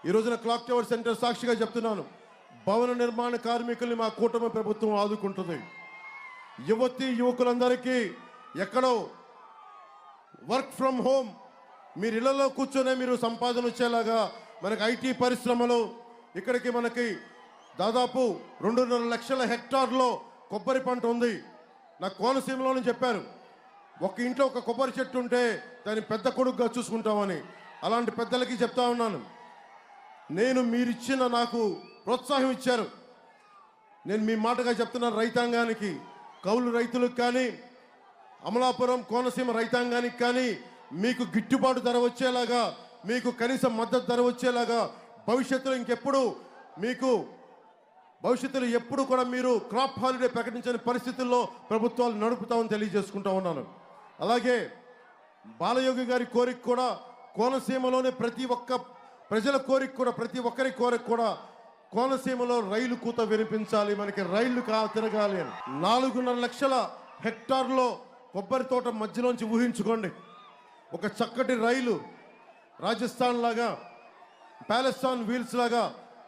ఈ రోజున clock tower centre సాక్షిగా చెప్తున్నాను, భవన నిర్మాణ కార్మికుల్ని మా కూటమి ప్రభుత్వం ఆదుకుంటుంది. యువతి యువకులందరికీ ఎక్కడో వర్క్ ఫ్రమ్ హోమ్, మీరు ఇళ్లలో కూర్చొనే మీరు సంపాదన వచ్చేలాగా మనకి ఐటీ పరిశ్రమలు ఇక్కడికి మనకి దాదాపు 2.5 లక్షల హెక్టార్లో కొబ్బరి పంట ఉంది. నాకు కోనసీమలోనే చెప్పారు, ఒక ఇంట్లో ఒక కొబ్బరి చెట్టు ఉంటే దాన్ని పెద్ద కొడుకుగా చూసుకుంటామని. అలాంటి పెద్దలకి చెప్తా ఉన్నాను, నేను మీరిచ్చిన నాకు ప్రోత్సాహం ఇచ్చారు. నేను మీ మాటగా చెప్తున్నాను, రైతాంగానికి, కౌలు రైతులకు కానీ, అమలాపురం కోనసీమ రైతాంగానికి కానీ మీకు గిట్టుబాటు ధర వచ్చేలాగా, మీకు కనీస మద్దతు ధర వచ్చేలాగా భవిష్యత్తులో ఎప్పుడు కూడా మీరు క్రాప్ హాలిడే ప్రకటించని పరిస్థితుల్లో ప్రభుత్వాలు నడుపుతామని తెలియజేసుకుంటా ఉన్నాను. అలాగే బాలయోగి గారి కోరిక కూడా, కోనసీమలోనే ప్రతి ఒక్క ప్రజల కోరిక కూడా, ప్రతి ఒక్కరి కోరిక కూడా కోనసీమలో రైలు కూత వినిపించాలి, మనకి రైళ్లు తిరగాలి అని. 4.5 లక్షల హెక్టార్లో కొబ్బరి తోట మధ్యలోంచి ఊహించుకోండి, ఒక చక్కటి రైలు రాజస్థాన్ లాగా, ప్యాలెస్టాన్ వీల్స్ లాగా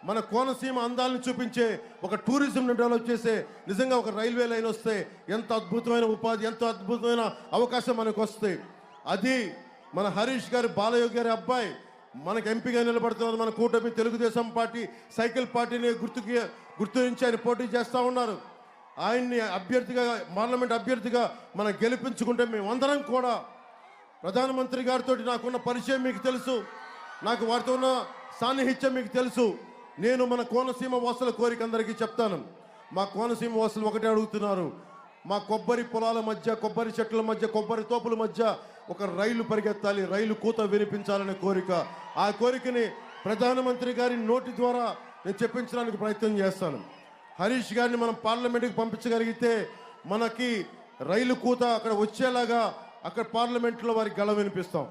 మన కోనసీమ అందాలను చూపించే ఒక టూరిజం డెవలప్ చేసే నిజంగా ఒక రైల్వే లైన్ వస్తే ఎంత అద్భుతమైన ఉపాధి, ఎంత అద్భుతమైన అవకాశం మనకు వస్తాయి. అది మన హరీష్ గారి, బాలయోగి గారి అబ్బాయి మనకు ఎంపీగా నిలబడుతున్నారు. మన కూటమి తెలుగుదేశం పార్టీ సైకిల్ పార్టీని గుర్తించి ఆయన పోటీ చేస్తూ ఉన్నారు. ఆయన్ని అభ్యర్థిగా, పార్లమెంట్ అభ్యర్థిగా మనం గెలిపించుకుంటే మేమందరం కూడా, ప్రధానమంత్రి గారితో నాకున్న పరిచయం మీకు తెలుసు, నాకు వారితో ఉన్న సాన్నిహిత్యం మీకు తెలుసు. నేను మన కోనసీమ వాసుల కోరిక అందరికీ చెప్తాను. మా కోనసీమ వాసులు ఒకటే అడుగుతున్నారు, మా కొబ్బరి పొలాల మధ్య, కొబ్బరి చెట్ల మధ్య, కొబ్బరి తోపుల మధ్య ఒక రైలు పరిగెత్తాలి, రైలు కూత వినిపించాలనే కోరిక. ఆ కోరికని ప్రధానమంత్రి గారి నోటి ద్వారా నేను చెప్పించడానికి ప్రయత్నం చేస్తాను. హరీష్ గారిని మనం పార్లమెంట్కి పంపించగలిగితే మనకి రైలు కూత అక్కడ వచ్చేలాగా అక్కడ పార్లమెంట్లో వారికి గళం వినిపిస్తాం.